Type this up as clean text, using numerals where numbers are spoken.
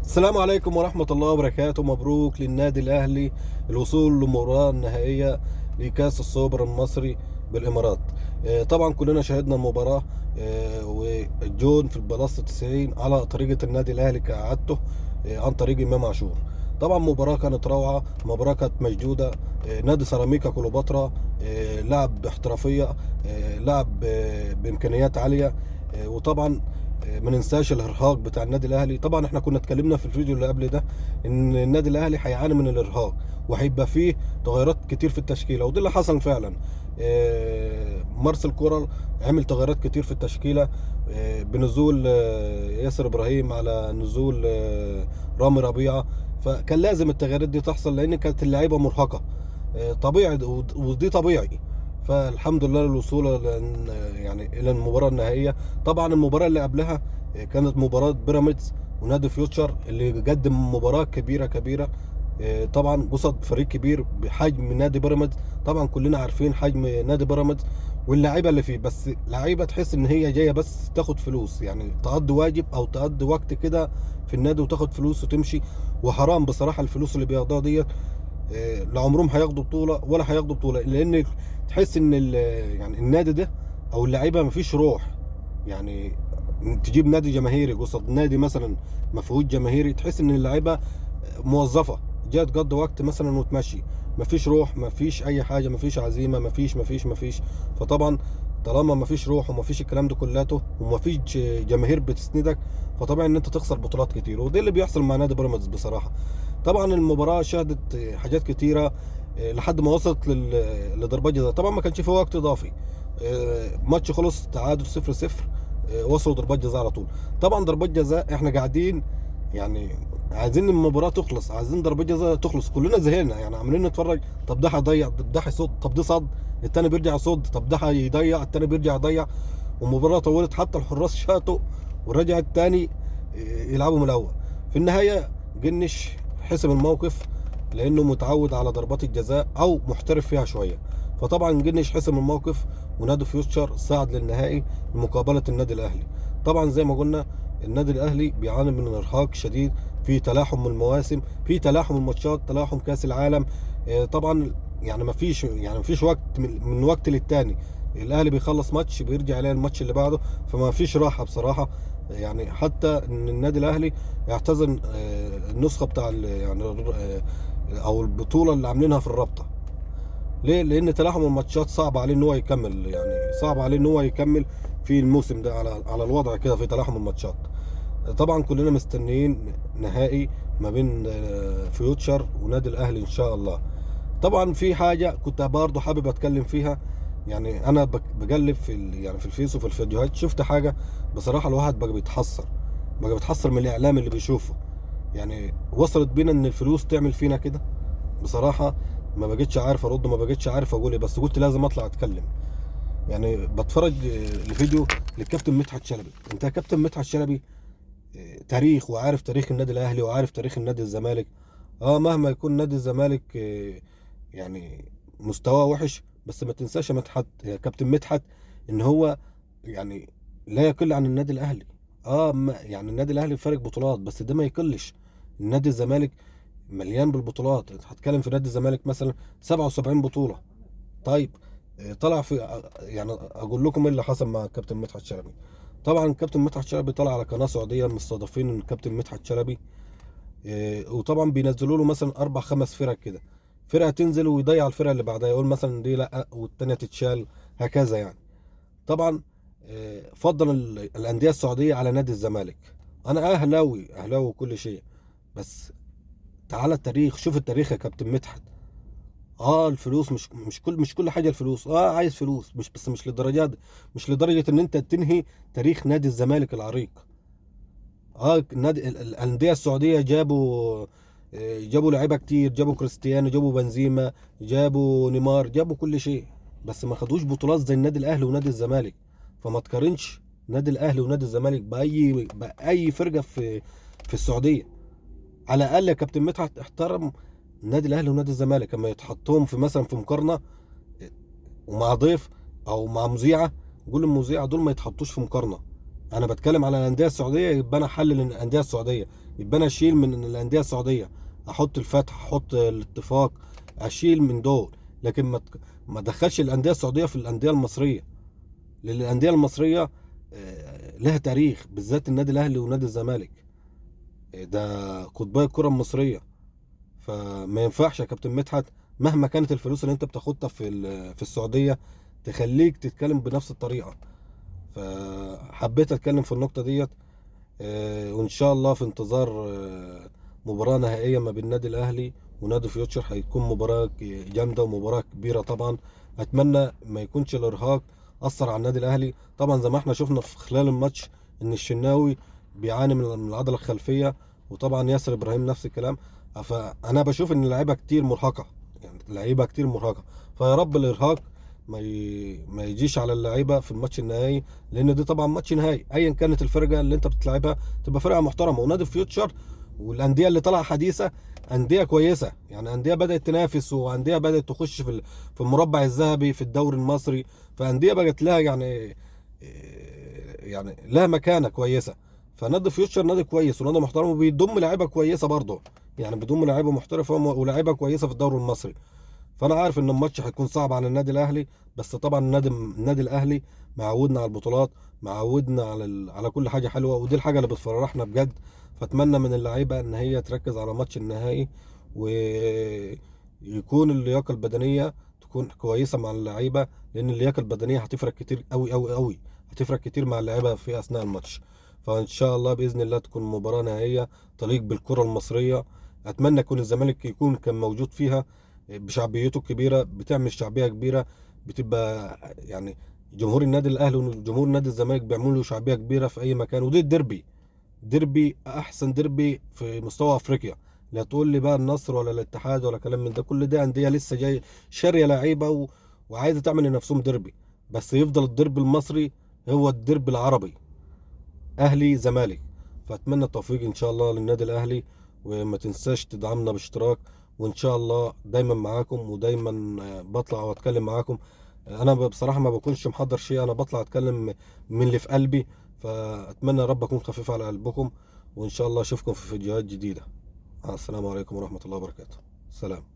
السلام عليكم ورحمة الله وبركاته. مبروك للنادي الأهلي الوصول للمباراة النهائية لكأس السوبر المصري بالإمارات. طبعا كلنا شاهدنا المباراة، والجون في البلاس 90 على طريقة النادي الأهلي كعادته، عن طريق إمام عاشور. طبعا مباراة كانت روعة، مباراة كانت مشدودة. نادي سيراميكا كليوباترا لعب باحترافية، لعب بإمكانيات عالية. وطبعا ما ننساش الارهاق بتاع النادي الاهلي. طبعا احنا كنا اتكلمنا في الفيديو اللي قبل ده ان النادي الاهلي هيعاني من الارهاق، وهيبقى فيه تغيرات كتير في التشكيله، وده اللي حصل فعلا. مارسيل كولر عمل تغيرات كتير في التشكيله، بنزول ياسر ابراهيم على نزول رامي ربيعه. فكان لازم التغييرات دي تحصل لان كانت اللعيبه مرهقه. طبيعي، ودي طبيعي. فالحمد لله الوصول يعني الى المباراه النهائيه. طبعا المباراة اللي قبلها كانت مباراة بيراميدز ونادي فيوتشر اللي قدم مباراة كبيرة كبيرة. طبعا قصد فريق كبير بحجم نادي بيراميدز. طبعا كلنا عارفين حجم نادي بيراميدز واللعيبة اللي فيه، بس لعيبة تحس ان هي جاية بس تاخد فلوس، يعني تقضي واجب او تقضي وقت كده في النادي وتاخد فلوس وتمشي. وحرام بصراحة الفلوس اللي بياخدوها ديت. لا عمرهم هياخدوا بطولة ولا هياخدوا بطولة، لان تحس ان يعني النادي ده او اللعيبة مفيش روح. يعني تجيب نادي جماهيري قصاد نادي مثلا ما فيهوش جماهيري، تحس ان اللعيبه موظفه جايه تقضي وقت مثلا وتمشي. مفيش روح، مفيش اي حاجه، مفيش عزيمه، مفيش. فطبعا طالما مفيش روح ومفيش الكلام ده كلاته ومفيش جماهير بتسندك، فطبعا ان انت تخسر بطولات كتير، وده اللي بيحصل مع نادي بيراميدز بصراحه. طبعا المباراه شهدت حاجات كتيره لحد ما وصلت لضربات جزاء. طبعا ما كانش في وقت اضافي، ماتش خلص تعادل 0-0. وصلوا ضربات جزاء على طول. طبعا ضربات جزاء احنا قاعدين يعني عايزين المباراه تخلص، عايزين ضربات جزاء تخلص، كلنا زهقنا يعني عمالين نتفرج. طب ده هيضيع، طب ده هيصد، طب ده صد، التاني بيرجع يصد، طب ده هيضيع، التاني بيرجع يضيع. والمباراه طولت حتى الحراس شاتوا ورجع التاني يلعبوا من الاول. في النهايه جنش حسم الموقف لانه متعود على ضربات الجزاء او محترف فيها شويه. فطبعا جنش حسم الموقف، ونادي فيوتشر صعد للنهائي لمقابله النادي الاهلي. طبعا زي ما قلنا النادي الاهلي بيعاني من ارهاق شديد، في تلاحم المواسم، في تلاحم الماتشات، تلاحم كاس العالم. طبعا يعني ما فيش وقت من وقت للتاني. الاهلي بيخلص ماتش بيرجع يلاقي الماتش اللي بعده، فما فيش راحه بصراحه. يعني حتى ان النادي الاهلي يعتزل النسخه بتاع يعني او البطوله اللي عاملينها في الرابطه. ليه؟ لان تلاحم الماتشات صعب عليه ان هو يكمل، يعني صعب عليه ان هو يكمل في الموسم ده على الوضع كده في تلاحم الماتشات. طبعا كلنا مستنيين نهائي ما بين فيوتشر ونادي الاهلي ان شاء الله. طبعا في حاجه كنت برضه حابب اتكلم فيها. يعني انا بقلب في يعني في الفيس وفي الفيديوهات، شفت حاجه بصراحه الواحد بقى بيتحسر من الاعلام اللي بيشوفه. يعني وصلت بينا ان الفلوس تعمل فينا كده. بصراحه ما بقتش عارف ارد، ما بقتش عارف اقول ايه، بس قلت لازم اطلع اتكلم. يعني بتفرج لفيديو للكابتن مدحت شلبي. انت يا كابتن مدحت شلبي تاريخ، وعارف تاريخ النادي الاهلي وعارف تاريخ النادي الزمالك. مهما يكون نادي الزمالك يعني مستواه وحش، بس ما تنساش يا مدحت يا كابتن مدحت ان هو يعني لا يقل عن النادي الاهلي. يعني النادي الاهلي فارق بطولات، بس ده ما يقلش. النادي الزمالك مليان بالبطولات. هتكلم في نادي الزمالك مثلا 77 بطولة. طيب طلع في يعني اقول لكم ايه اللي حصل مع كابتن مدحت شلبي. طبعا كابتن مدحت شلبي طلع على قناه سعوديه مستضيفين الكابتن مدحت شلبي، وطبعا بينزلوا له مثلا اربع خمس فرق كده. فرقه تنزل ويضيع الفرقه اللي بعدها، يقول مثلا دي لا والتانيه تتشال، هكذا يعني. طبعا فضل الانديه السعوديه على نادي الزمالك. انا اهلاوي اهلاوي وكل شيء، بس تعالى التاريخ، شوف التاريخ يا كابتن مدحت. الفلوس مش كل حاجه الفلوس. عايز فلوس، مش بس مش للدرجه دي. مش لدرجه ان انت تنهي تاريخ نادي الزمالك العريق. نادي الانديه السعوديه جابوا لعيبه كتير، جابوا كريستيانو، جابوا بنزيما، جابوا نيمار، جابوا كل شيء، بس ما خدوش بطولات زي النادي الاهلي ونادي الزمالك. فما تقارنش نادي الاهلي ونادي الزمالك باي فرقه في السعوديه. على الاقل يا كابتن مدحت احترم النادي الاهلي ونادي الزمالك لما يتحطهم في مثلا في مقارنه ومع ضيف او مع مذيعه. قول المذيعه دول ما يتحطوش في مقارنه. انا بتكلم على الانديه السعوديه، يبقى انا احلل الانديه السعوديه. يبقى انا اشيل من الانديه السعوديه، احط الفتح، احط الاتفاق، اشيل من دول، لكن ما ادخلش الانديه السعوديه في الانديه المصريه، لان الانديه المصريه لها تاريخ، بالذات النادي الاهلي ونادي الزمالك، ده قطبي الكره المصريه. فما ينفعش يا كابتن مدحت مهما كانت الفلوس اللي انت بتاخدها في السعوديه تخليك تتكلم بنفس الطريقه. فحبيت اتكلم في النقطه ديت. وان شاء الله في انتظار مباراة نهائية ما بين النادي الاهلي ونادي فيوتشر. هتكون مباراة جامدة ومباراة كبيرة طبعا. اتمنى ما يكونش الارهاق اثر على النادي الاهلي، طبعا زي ما احنا شفنا في خلال الماتش ان الشناوي بيعاني من العضلة الخلفية، وطبعا ياسر ابراهيم نفس الكلام. فانا بشوف ان اللعيبة كتير مرهقة، يعني اللعيبة كتير مرهقة. فيا رب الارهاق ما يجيش على اللعيبة في الماتش النهائي، لان دي طبعا ماتش نهائي ايا كانت الفرقة اللي انت بتلعبها تبقى فرقه محترمه. ونادي فيوتشر والانديه اللي طالعه حديثه انديه كويسه، يعني انديه بدات تنافس، وانديه بدات تخش في المربع الذهبي في الدوري المصري. فانديه بقت لها يعني لها مكانه كويسه. فنادي فيوتشر نادي كويس ونادي محترم، وبيضم لعيبه كويسه برضه، يعني بيضم لعيبه محترفه ولاعيبه كويسه في الدوري المصري. فانا عارف ان الماتش هيكون صعب على النادي الاهلي، بس طبعا النادي الاهلي معودنا على البطولات، معودنا على كل حاجه حلوه، ودي الحاجه اللي بتفرحنا بجد. فاتمنى من اللعيبه ان هي تركز على ماتش النهائي، ويكون اللياقه البدنيه تكون كويسه مع اللعيبه، لان اللياقه البدنيه هتفرق كتير قوي قوي قوي، هتفرق كتير مع اللعيبه في اثناء الماتش. فان شاء الله باذن الله تكون مباراه نهائيه تليق بالكره المصريه. اتمنى يكون الزمالك كان موجود فيها، بشعبيته الكبيره بتعمل شعبيه كبيره، بتبقى يعني جمهور النادي الاهلي وجمهور نادي الزمالك بيعملوا شعبيه كبيره في اي مكان. ودي الديربي، ديربي احسن ديربي في مستوى افريقيا. لا تقول لي بقى النصر ولا الاتحاد ولا كلام من ده، كل ده انديه لسه جاي شاريه لعيبه وعايزه تعمل لنفسهم ديربي، بس يفضل الديربي المصري هو الديربي العربي، اهلي زمالك. فاتمنى التوفيق ان شاء الله للنادي الاهلي، وما تنساش تدعمنا باشتراك، وان شاء الله دايما معاكم، ودايما بطلع واتكلم معاكم. انا بصراحة ما بكونش محضر شيء، انا بطلع اتكلم من اللي في قلبي. فاتمنى يا رب اكون خفيف على قلبكم، وان شاء الله اشوفكم في فيديوهات جديدة. السلام عليكم ورحمة الله وبركاته. سلام.